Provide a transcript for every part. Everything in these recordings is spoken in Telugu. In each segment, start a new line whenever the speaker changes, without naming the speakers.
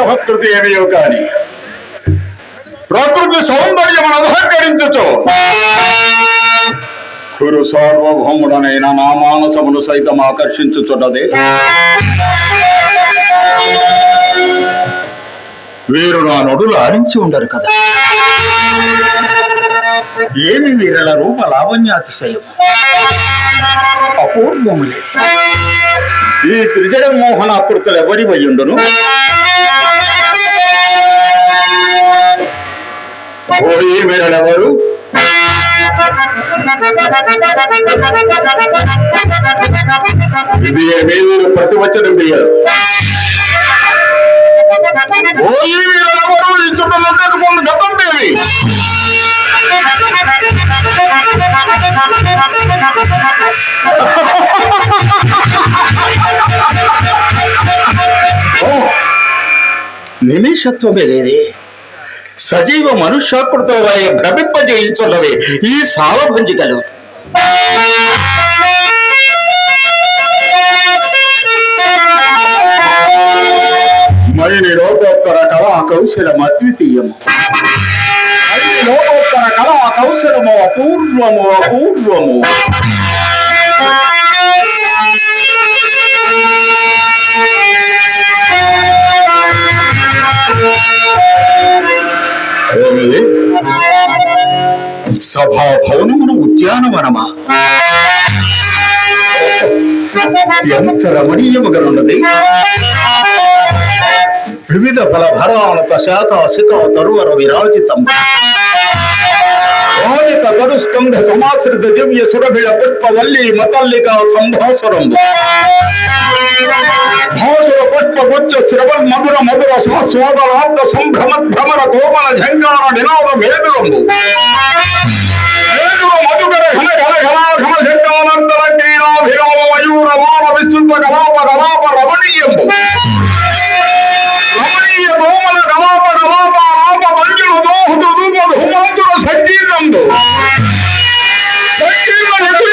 ప్రకృతి ఏమియో కాని ప్రకృతి సౌందర్యం అధకరించుచో గురు సార్వభౌముడనైన నా మానసమును సైతం ఆకర్షించుచున్నదే. వీరు నా నొడులు ఆడించి ఉండరు కదా. ఏమి వీరల రూప లావణ్యాతిశయం అపూర్వములే. ఈ త్రిజగన్మోహనాకృతులు ఎవరి వయ్యుండును? వీరలెవరు? ఇది మీరు ప్రతివచనం వేయరు. వీరలెవరు? ఈ చుట్టూ ముక్కకు ముందు గతం దేవి. నిమిషత్వమే లేదే. సజీవ మనుష్యాకృత వారి భ్రమింపజేయించున్నవే ఈ సాలభంజికలు. మరిని లోకోత్తర కళా కౌశలము అద్వితీయము. మరిని లోకోత్తర కళా కౌశలము అపూర్వము అపూర్వము. సభాభవనమును ఉద్యానవనమా? ఎంత రమణీయముగానున్నది. వివిధ ఫలభరానత శాఖ శిఖ తరువర విరాజితం. తడు స్కంధ సమాశ్రిత దివ్య సురభిళ పుష్పవల్లి మతల్లికా సంభాసురం. భాసుర పుష్పగుచ్చ శ్రవల్ మధుర మధుర స్వాదరాంత సంభ్రమ భ్రమర కోమల ఝంకార నినాద మేదురంబు. మధుకర ఘన ఘన ఘనాఘన ఝంకానంతర క్రీడాభిరామ మయూర వార విస్తృత కలాప కలాప రమణీయంబు. రమణీయ కోమల కలాప కలాప రాప మంజుల దోహుత ధూప ధూమాంతుర సంకీర్ణంబు. సంకీర్ణ నికుల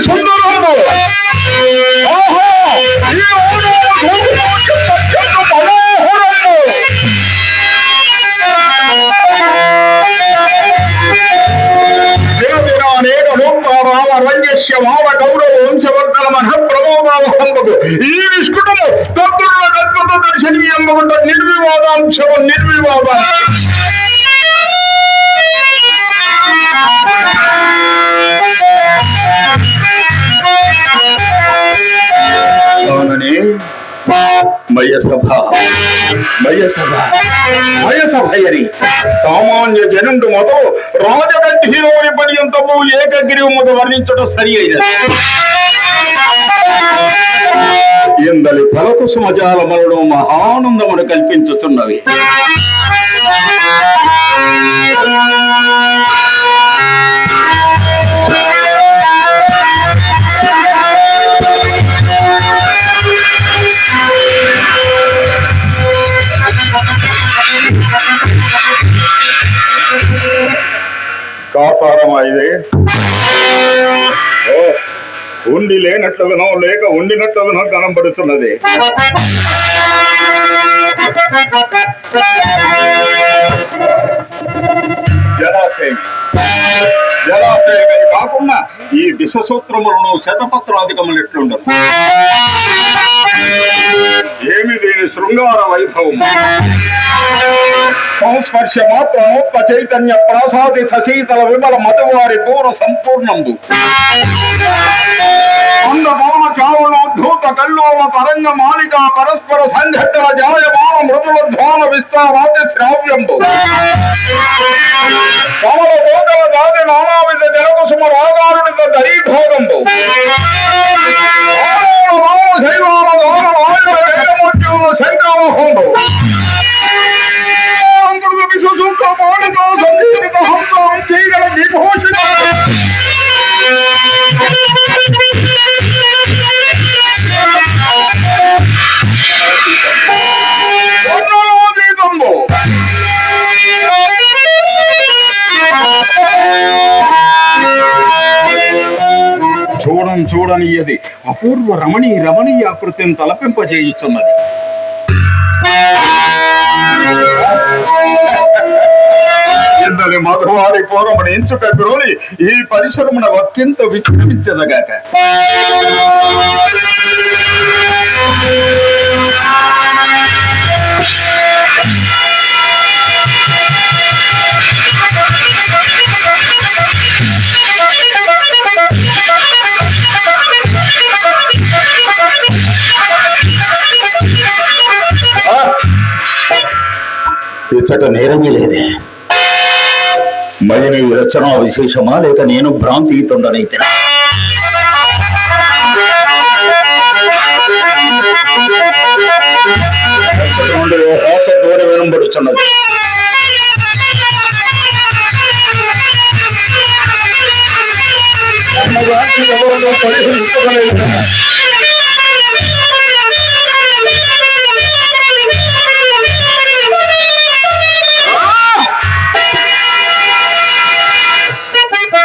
సుందరంబు. ఓహో ఈ ఈ నిష్కుటము తత్తుల అద్భుత దర్శనీయంబుట నిర్వివాదాంశము నిర్వివాదం. మయసభయని సామాన్య జనుండు మొదలు రాజగంధీరోని పర్యంతము ఏకగ్రీవముగా వర్ణించడం సరి అయినది. ఇందలి ఫలకుసుమ జాలములను మహానందమును కల్పించుతున్నవి. కాసారమా ఇదే? ఉండి లేనట్లుగానో లేక ఉండినట్లుగానో కనబడుతున్నది. జలాశయమే కాకుండా ఈ విషసూత్రములను శతపత్రాధికములెట్లుండదు. ఏమి దీని శృంగార వైభవం! సంస్పర్శ మాత్రమోత్త చైతన్య ప్రాసాది సశీతల విమల మధువారి దూర సంపూర్ణంబు. అంద పవన చారుణోద్ధూత కల్లోల తరంగ మాలిక పరస్పర సంఘటన జాయమాన మృదుల ధ్వాన విస్తారాది శ్రావ్యంబు. కమల గోకల దాది నానావిధ జలకుసుమ రాగారుడిత దరీభోగంబు. శైవాల దారుణ ఆయుధ వేదమూర్తుల శంకామోహంబు. విశ్వసూత్ర పాలితో సంజీవిత హంసం చీగల విభూషిత చూడనియది అపూర్వ రమణీయాకృతిని తలపింపజేయుచున్నది. ఇంతని మధువారి పూర్వమును ఎంచుక గ్రోలి ఈ పరిశ్రమను ఒక్కింత విశ్రమించదగాక.
ఇచ్చట నేరమే లేదే. మరి నీ రచన విశేషమా లేక నేను భ్రాంతితుండనైతే? హాసతోనే వినబడుచున్నది.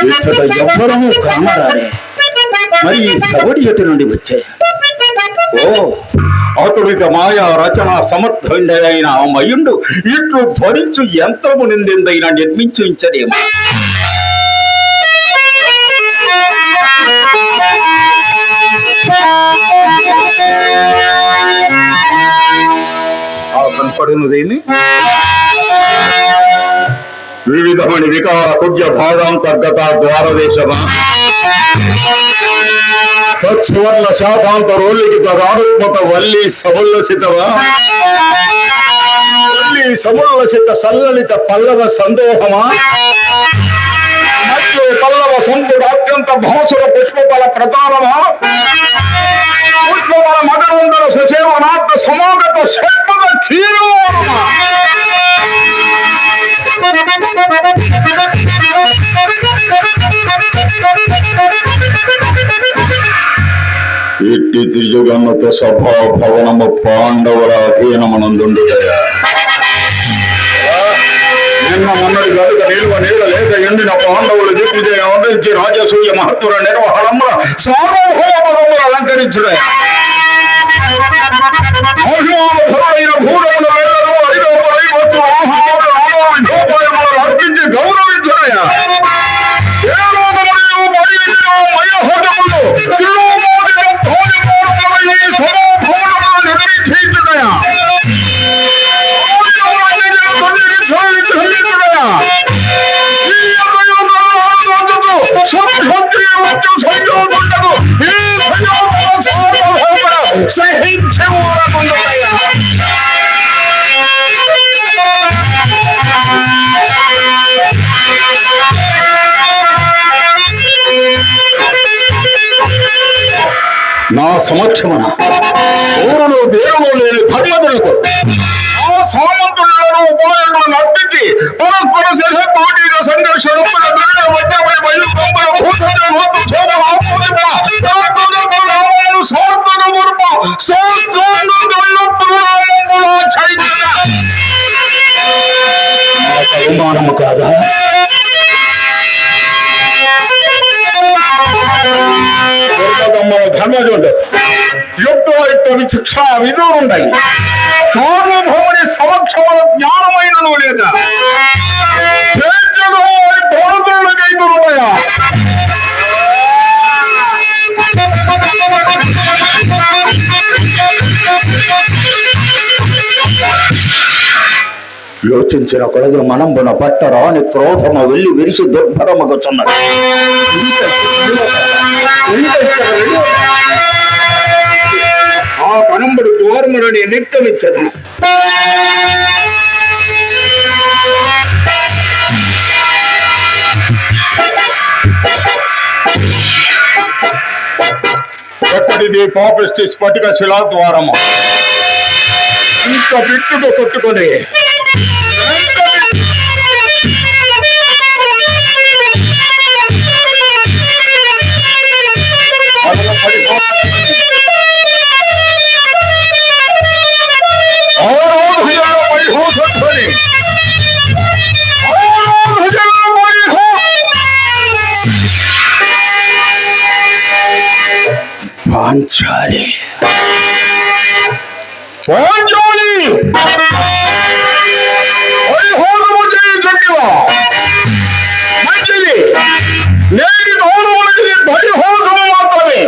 ఇచ్చట ఎవ్వరూ కానరారే. మరి ఈ సవడి ఎటు నుండి వచ్చాయి? ఓ, అతుడిత మాయా రచన సమర్థుడైన మయుండు ఇట్లు ధ్వనించు యంత్రము నిందిందైనా నిర్మించుంచడేమో. కనపడినదేమి? వివిధమని వికార కుడ్య భాగాంతర్గత ద్వారదేశమా తత్సువర్ణ శాఖాంతరోల్లికి తదానుత్మక వల్లి సముల్లసితవా వల్లి సముల్లసిత సల్లలిత పల్లవ సందోహమా మధ్య పల్లవ సంపుడు అత్యంత భాసుర పుష్పఫల ప్రతారమా పుష్పఫల మకరందర సచేవనాత్మ సమాగత షట్పద క్షీరమా ఇట్టి తిరుగన్నత సభా భవనము పాండవుల అధీనమనందుండుటయా? నిన్న మొన్నటి గదుక నిలువ నీళ్ళ లేక ఎండిన పాండవులు దిగ్విజయం అందించి రాజసూయ మహత్తుల నిర్వహణముల సార్వభౌమపదములు అలంకరించుడయా? మహిమానుభవులైన భూరముల వేళను ఐదోపరై వస్తు ఆహార విధోపాయములను అర్పించి గౌరవించుడయా? ఏ లోకములు మరియు మయహోజములు నా సమక్షమన ఊరులో పేరులో లేని ధర్మదులకు ఆ సామంతులను ఉపాయంలో నర్పించి పరస్పర శిఖ పోటీల సంఘర్షణ అవమానము కాదా? ధర్మజుడు యుక్త విచక్షణ విధులుండయి సార్వభౌముని సమక్షముల జ్ఞానమైనను లేక భారతులకైతున్నాయా? యోచించిన కొలది మనంబున పట్టరాని క్రోధము వెళ్ళి విరిసి దుర్భరమగుచున్నది. ఆ పనంబుడు ద్వారములని నిర్గమించదు. ఎక్కడిది పాపిష్టి స్ఫటిక శిలా ద్వారము ఇంత బిట్టుగా కొట్టుకొని పాంచాలి పాంచాలి పరిహారము చేయుచుంటివా? మంచిది, నేటి గౌరవులకి పరిహాసము మాత్రమే.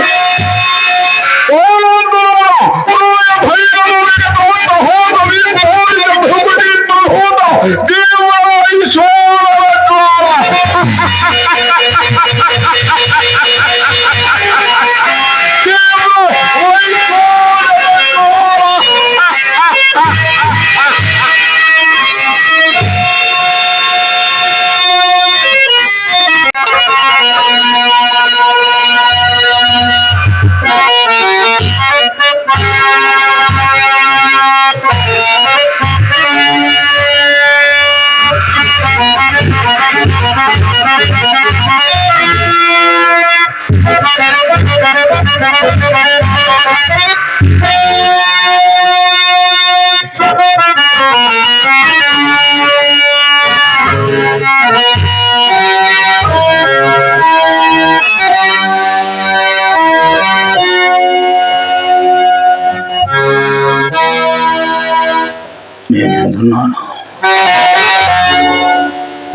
నేనెందున్నాను?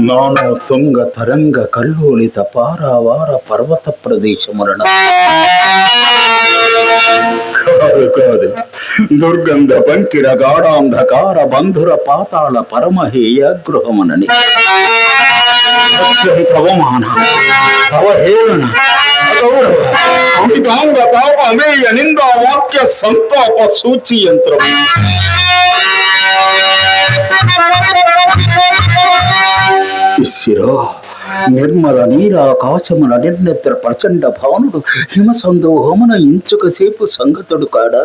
నాను తుంగ తరంగ కల్లోలిత పారావార పర్వత ప్రదేశములన కాదు దుర్గంధ పంకిర గాఢాంధకార బంధుర పాతాళ పరమహేయ గృహమునని అవమాన అవహేళన అగౌరవ అమితాంగ తాప అమేయ నింద వాక్య సంతాప సూచి యంత్రం శిరో నిర్మల నీరాకాశమున నిర్నిద్ర ప్రచండ భావనుడు హిమసందోహమున ఇంచుక సేపు సంగతుడు కాడా?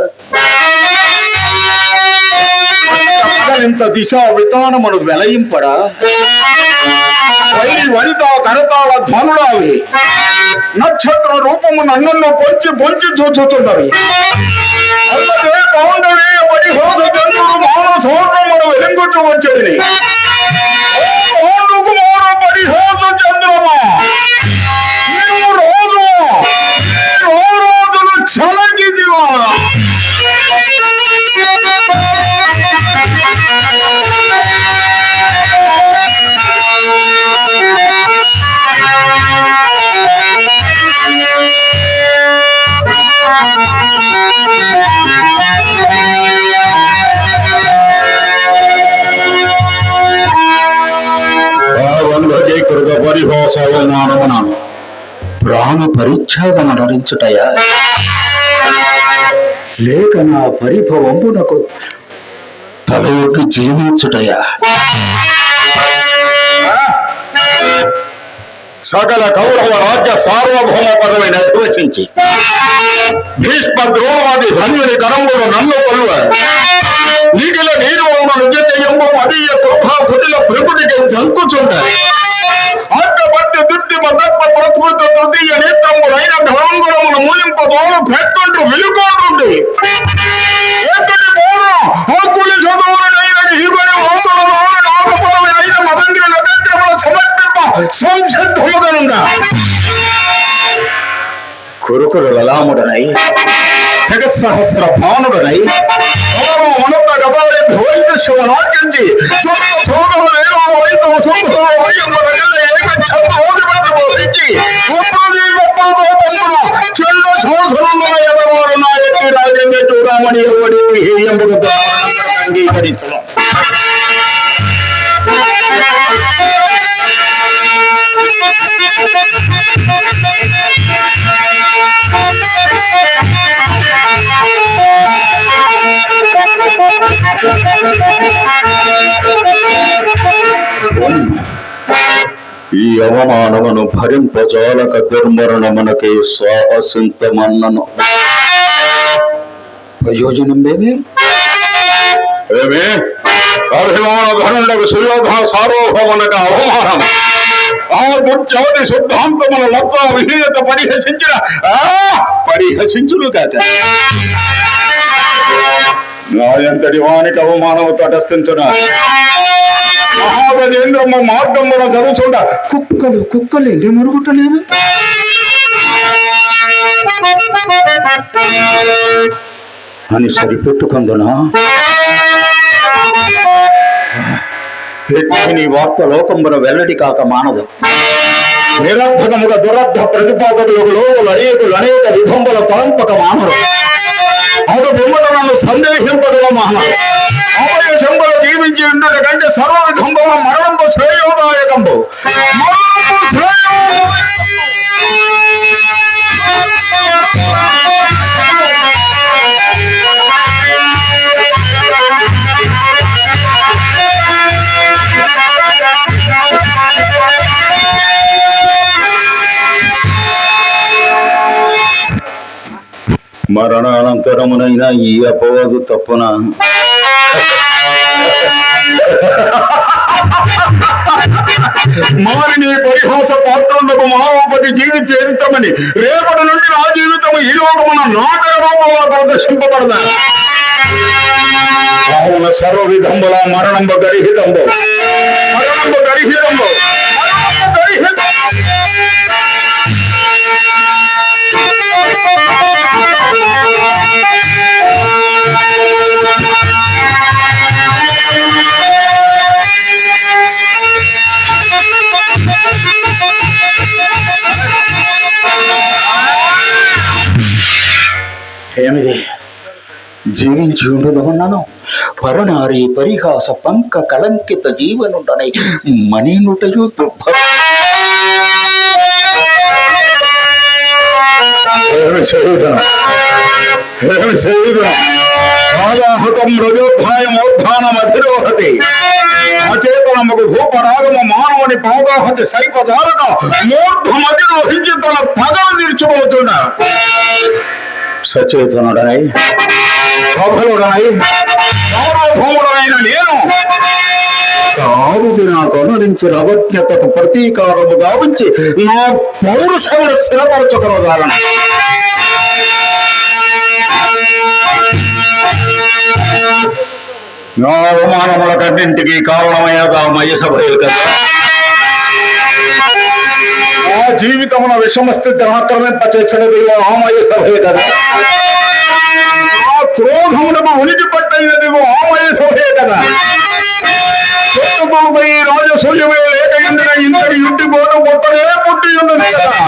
ఇంత దిశా వితానమును వెలయింపడా? వనిత కరతాళ ధ్వనులావి నక్షత్ర రూపము నన్ను పొంచి పొంచి చూచుతున్నవి. అల్లదే పౌండవే పరిహోద చంద్రుడు మానవ సౌర్ణమును వెలుంగుతూ వచ్చేది. పరిహోద చంద్రమా, నీవు రోజులు చలగిదివా? కృత పరిహాసవమానమున ప్రాణ పరిత్యాగము నరించుటయా, లేక నా పరిభవంబునకు తలొక్కి జీవించుటయా? సకల కౌరవ రాజ్య సార్వభౌమ పదవిని అధివసించి భీష్మ ద్రోణాది ధన్యుని కరంబులు నన్ను కొలువ నిఖిల నీరువమున నిజతయంబు అదీయ కృపా కుటిల ప్రకృతికి జంకుచుంటాయి. అడ్డబట్టి దుర్తిమ తప్ప ప్రకృతి తృతీయ నేత్రములైన ఘనంగులమును మూలింపదోను పెట్టుంటూ వెలుకోండి. ఎక్కడి పోను హక్కులు చదువులైన హిబడి మోసలలోని నాగపరమైన మదంగిరి నక్షత్రముల సమర్పింప సంసిద్ధముగనుండా కురుకుల లలాముడనై జగత్సహస్ర భానుడనై మనొక్క గబాలి ధ్వైదృశ్యమనాట్యించి రాజ్యంగా చూడమని ఎవడి అంగీకరించడం. ఈ అవమానమును భరింపజాలక దుర్మరణమునకే సాహసింతమన్నను. ప్రయోజనమేమి? ఏమి అభిమాన ధనులకు సుయోధన సార్వభౌమునకు అవమానం. ఆ దుర్జాతి సిద్ధాంతమును లత్వ విహీనత పరిహసించును కాక నాయంతటి వానికి అవమానము తటస్థించున. మహాగజేంద్రమ్మ మార్గమున జరుగుతుండ కుక్కలు ఎన్ని మురుగుటలేదు. అని సరిపెట్టుకుందునా? నీ వార్త లోకంబున వెల్లడి కాక మానదు. నిరర్ధకముగా దురర్థ ప్రతిపాదకులకు లోకులు అనేక విధంబుల తలంపక మానరు. అటు బిమ్మట నన్ను సందేహింపగల మానరు. అభయ శంబలు జీవించి ఉండుట కంటే సర్వ విధంబుల మరణంపు శ్రేయోదాయకంబు. మరణానంతరమునైనా ఈ అపవాదు తప్పున మారిని పరిహాస పాత్రులకు మానవపతి జీవిత చరిత్రమని రేపటి నుండి నా జీవితము ఈ లోకమున నాటక రూపంలో ప్రదర్శింపబడదా. కావున సర్వ విధంబుల మరణంబ గరిహితంబు ఏమిది జీవించి ఉండదన్నాను. పరనారి పరిహాస పంక కళంకిత జీవనుండనై మణినుటయు దుర్భాహతం రజోభాయమోద్ధానమధిరోహతి అచేతనముకు భూపరాగము మానవుని పాదోహతి సైపదారక మూర్ధమధిరోహించి తన పదవి తీర్చుకోతున్నా. సచేతనుడనై సఫలుడనై సార్వభౌముడనైన నేను కావుది నాకు అనురించిన అవజ్ఞతకు ప్రతీకారము గావించి నా పౌరుషమును స్థిరపరచుకున్నదారణ. నా అవమానములకన్నింటికి కారణమైనదా మయసభయు కదా. నా జీవితమున విషమ స్థితిని ఆక్రమింపచేసినది ఆ మయసభయు కదా. నా క్రోధమునకు ఉనికి పట్టైనది ఆ మయసభయే కదా. రాజసూయమే లేక ఎండిన ఇంతటి ఇంటి పోటు గొప్పనే పుట్టి ఉన్నది కదా.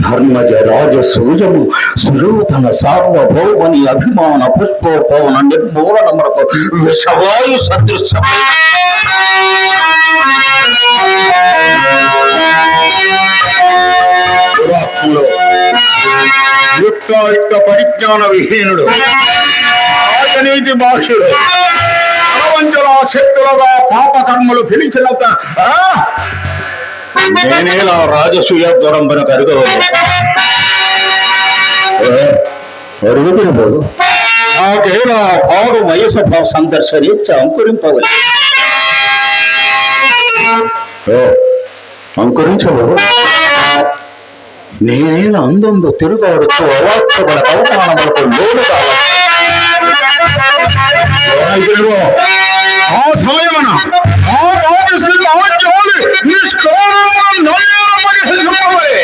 ధర్మజ రాజసూయము సుయోధన సార్వభౌమని అభిమాన పుష్పోపవన నిర్మూలనములకు విషవాయు సదృశం. యుక్తాయుక్త పరిజ్ఞాన విహీనుడు, రాజనీతి భాషుడు, ప్రపంచల శక్తులుగా పాప కర్మలు పిలిచినంత నేనేలా రాజసూయ జ్వరంబన కరుగవచ్చు. అరుగుతున్నప్పుడు నాకేలా పాడు వయసభ సందర్శనిచ్చ అంకురింపవచ్చు. అంకురించబోదు. నేనేలా అందందు తిరుగాడుతూ అవార్చబడ అవమానములకు లోను కావచ్చు. ఆ సమయమున ఆ రాజసింహ ఆజ్ఞలు నిష్కారణముగా నల్లేరమని హెచ్చరింపవలె.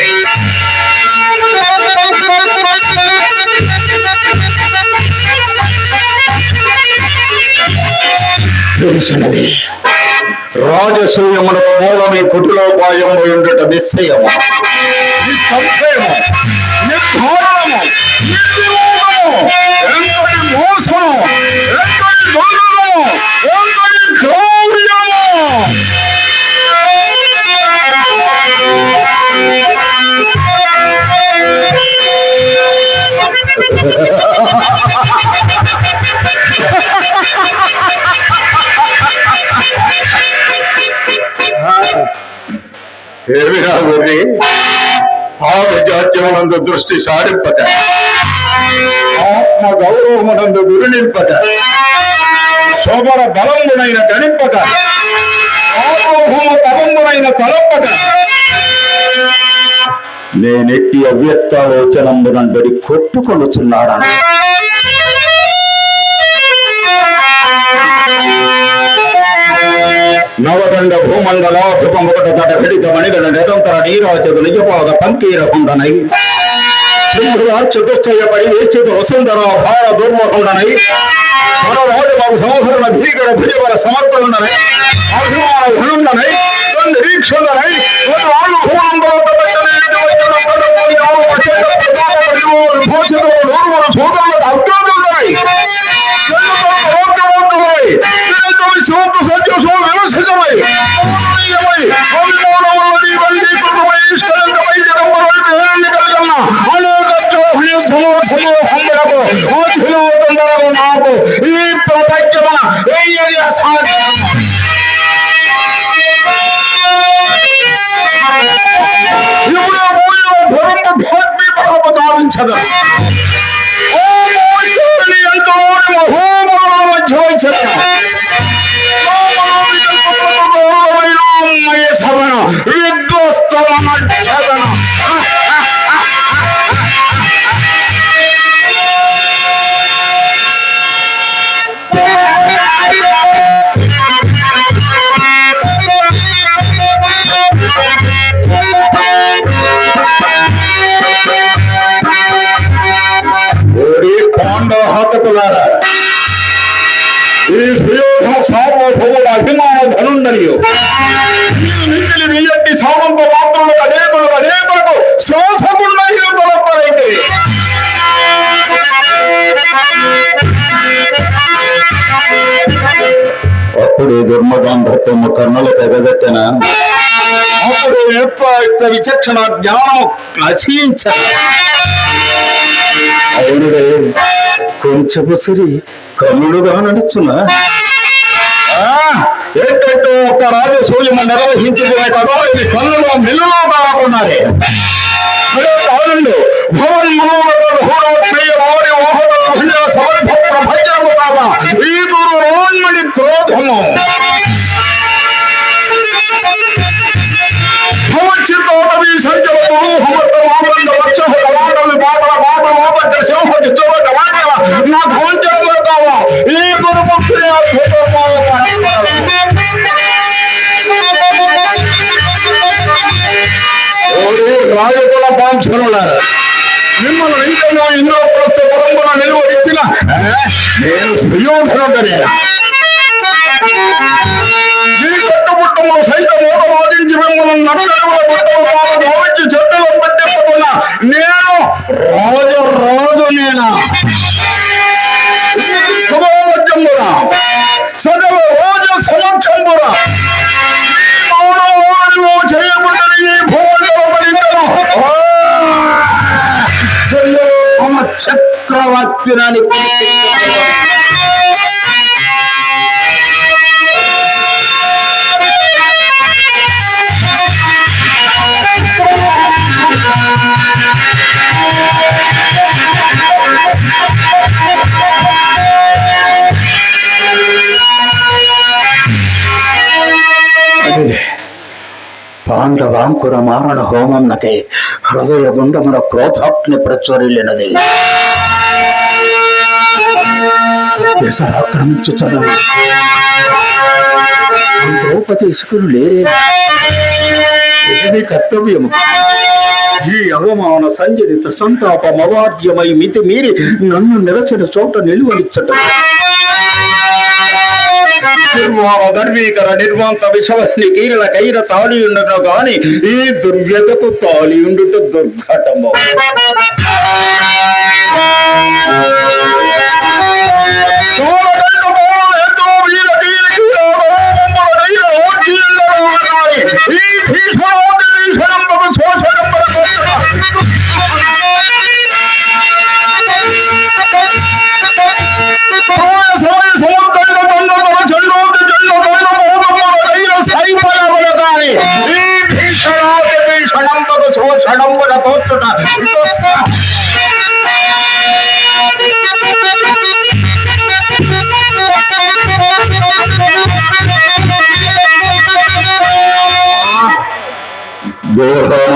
తెలిసినది రాజసూయమునకు మూలమే కుటిలోపాయము ఉండుట నిశ్చయము, నిస్సంశయము, నిర్ధారణము, నిర్వివాదము, ఎంతటి మోసము, ఎంతటి దొంగలము, ఎంతటి క్రౌర్యము. ఏమిరా గురి ఆవిజాత్యమునందు దృష్టి సారింపక, ఆత్మ గౌరవమునందు గురి నింపక, శోభర బలమునైన గణింపక, సార్వభౌమ పదమునైన తలంపక, నేనెట్టి అవ్యక్తాలోచనంబునంబడి కొట్టుకొనుచున్నాడా. నవదండ భూమండలాధిపముకట తట ఘటిత మణిగణ నిరంతర నీరాచదు నిజపాద పంకీర హుండనై చతుష్టయ పరివేష్టిత వసుంధర భార దుర్మహుండనై పరరాజు సంహరణ భీకర భుజబల సమర్పణుండనై అభిమాన ఘనుండనై నిరీక్షణనై సోదరులకు అర్థాదుండనై శోక సత్యశో విమర్శితమై నాకు ఈ ప్రపంచమ గావించదు ఎంతో మహోమల మధ్య సభన విధ్వస్తమ ఛదన పాండవ హతకులారా, ఈ సుయోధన సార్వభౌముల అభిమాన ధనుండనియు నిండిలి నియట్టి సామంత మాత్రులకు అనేకులకు శ్వాసకుండని తలపరైతే అప్పుడే ధర్మగాంధత్వము కర్ణులకు ఎగదెట్టిన అప్పుడు యుక్త విచక్షణ జ్ఞానము నశించ అవునుడే కొంచెపు సిరి కన్నుడుగా నడుచున్నా ఏంటంటే ఒక్క రాజసూయము నిర్వహించింది కదా ఇది కన్నులో మిల్లులో కాకున్నారే అవునండు భవన్ మనోరథోరాత్మీయ వారి వాహన భంజన సమర్థ ప్రభంజనము కాదా ఈ దురోన్మణి క్రోధము భవచ్చిత్తోటవి సంచల దురూహమత్త మామరంద వర్ష కవాటవి పాటల పాట మాత సింహ దిశవ కవాటవ నా భవంజనము కావా ఈ గురుముఖ్య అద్భుతమో రాజకుల పాంఛనులారా, మిమ్మల్ని ఇంకనో ఇంద్రప్రస్థ పరంపర నిలువరించిన నేను సుయోధనుడనే ఈ కట్టుబుట్టములు సైతం ఓట వాదించి మిమ్మల్ని నడగడుగుల బుట్టలు భావించి చెట్టులో పెట్టించుకున్న నేను రాజు నేనా శుభోమధ్యమురా సకల రాజ సమక్షంబురా చేయబడ్డని ఈ భూమిలో పడిందను చక్రవర్తిని పాండవాంకుర మారణ హోమన్నకై హృదయ గుండమున క్రోధాగ్ని ప్రచురిల్లినది. ఆక్రమించుతున్నవి ద్రౌపదేశకులు లేరే, ఇది కర్తవ్యము. ఈ అవమాన సంజనిత సంతాపమవార్యమై మితి మీరి నన్ను నిరచన చోట నిలువనిచ్చట నిర్వీకర నిర్వాంత విషవని కీరల కైర తాళియుండను గాని ఈ దుర్వ్యతకు తాళియుండుట దుర్ఘటము.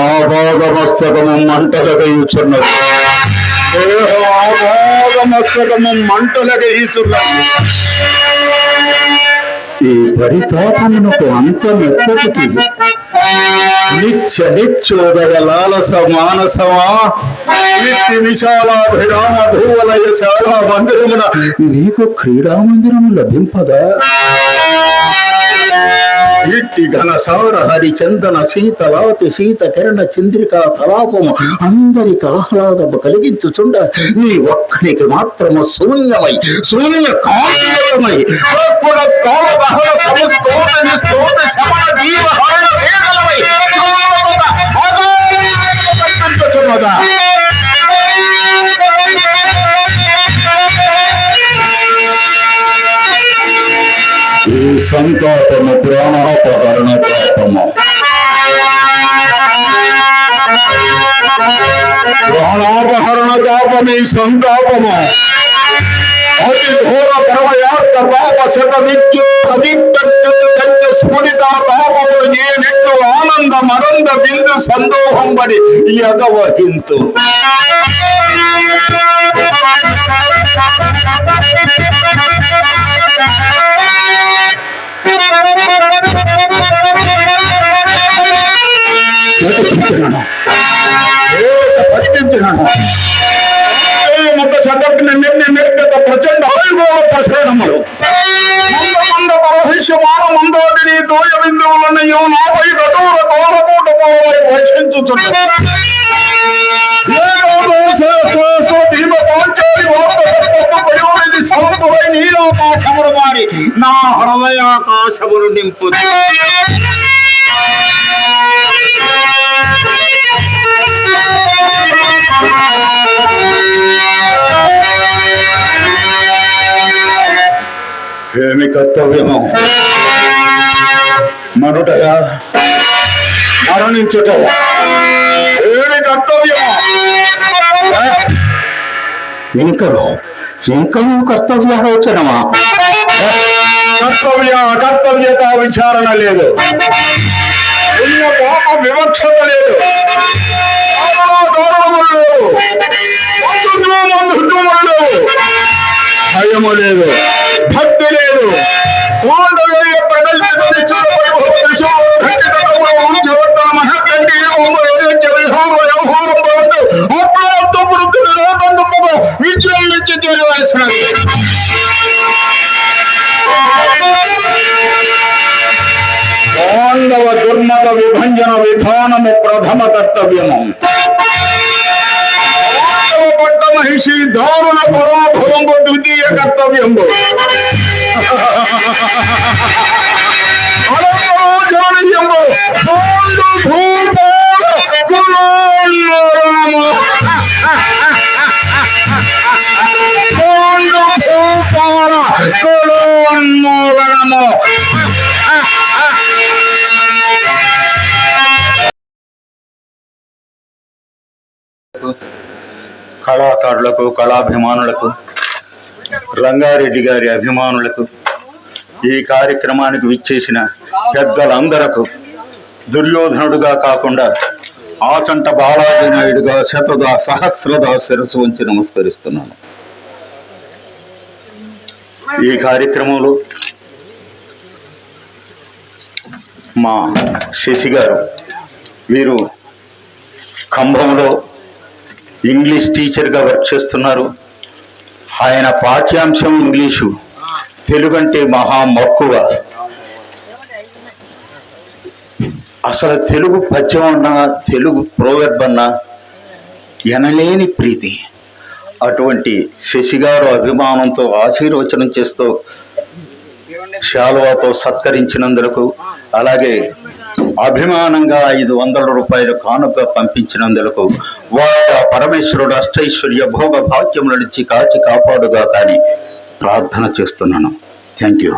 దేహమాభాగమస్తకము మంటలకయుచున్నది, దేహమాభాగమస్తకము మంటలకయుచున్నది. ఈ పరితాపమునకు అంతమెప్పటికి నిత్యోదయ లాలస మానసమా ఇట్టి విశాలాభిరామ భూవలయ శాలా మందిరమున నీకు క్రీడా మందిరము లభింపదా? ఇట్టి ఘనసార హరిచందన శీతలాతి శీత కిరణ చంద్రికా కలాపము అందరికి ఆహ్లాదము కలిగించుచుండ నీ ఒక్కనికి మాత్రము శూన్యమై శూన్య కాంతిమై ఈ సంతాపము ప్రాణాపహరణ పాపము ప్రాణాపహరణ పాపమే సంతాపము అతి ఘోర పరమయాత్ర పాప శత విద్యుత్ స్ఫురిత పాపములు నేనెట్లు ఆనంద మరంద బిందు సందోహం బడి యదవహింతు ప్రచండ ప్రసరణములు మంద పరహిష్యమాన మందోటిని తోయ బిందువులన్నయో నాపై కఠోర కోరకూట పోవై వర్షించుతున్నారు. నీరాకాశములు మారి నా హృదయాకాశములు నింపు ఏమి కర్తవ్యము మరుటయా మరణించుటయా ఏమి కర్తవ్యము ఇంకను కర్తవ్యాలోచనమా కర్తవ్యత విచారణ లేదు పాప వివక్షత లేదు భయము లేదు భక్తి లేదు విజయం నుంచి చేరవలసిన పాండవ దుర్మద విభంజన విధానము ప్రథమ కర్తవ్యము. పట్టమహిషి దారుణ పరాభవంబు ద్వితీయ కర్తవ్యంబు. అనంతరాజానీయంబు పాండు భూపాల కులోన్మోలము. పాండు భూపాల కులోన్మోలము. కళాకారులకు కళాభిమానులకు రంగారెడ్డి గారి అభిమానులకు ఈ కార్యక్రమానికి విచ్చేసిన పెద్దలందరకు దుర్యోధనుడుగా కాకుండా ఆచంట బాలాజీ నాయుడుగా శతదా సహస్రదా శిరస్సు ఉంచి నమస్కరిస్తున్నాను. ఈ కార్యక్రమంలో మా శశి గారు వీరు ఖమ్మంలో ఇంగ్లీష్ టీచర్గా వర్క్ చేస్తున్నారు. ఆయన పాఠ్యాంశం ఇంగ్లీషు, తెలుగు అంటే మహా మక్కువ. అసలు తెలుగు పద్యం అన్నా తెలుగు ప్రోవర్బ్ అన్నా ఎనలేని ప్రీతి. అటువంటి శశిగారు అభిమానంతో ఆశీర్వచనం చేస్తూ శాలువాతో సత్కరించినందుకు, అలాగే అభిమానంగా 500 రూపాయలు కానుక పంపించినందుకు వారు పరమేశ్వరుడు అష్టైశ్వర్య భోగ భాగ్యముల నుంచి కాచి కాపాడుగా కానీ ప్రార్థన చేస్తున్నాను. Thank you.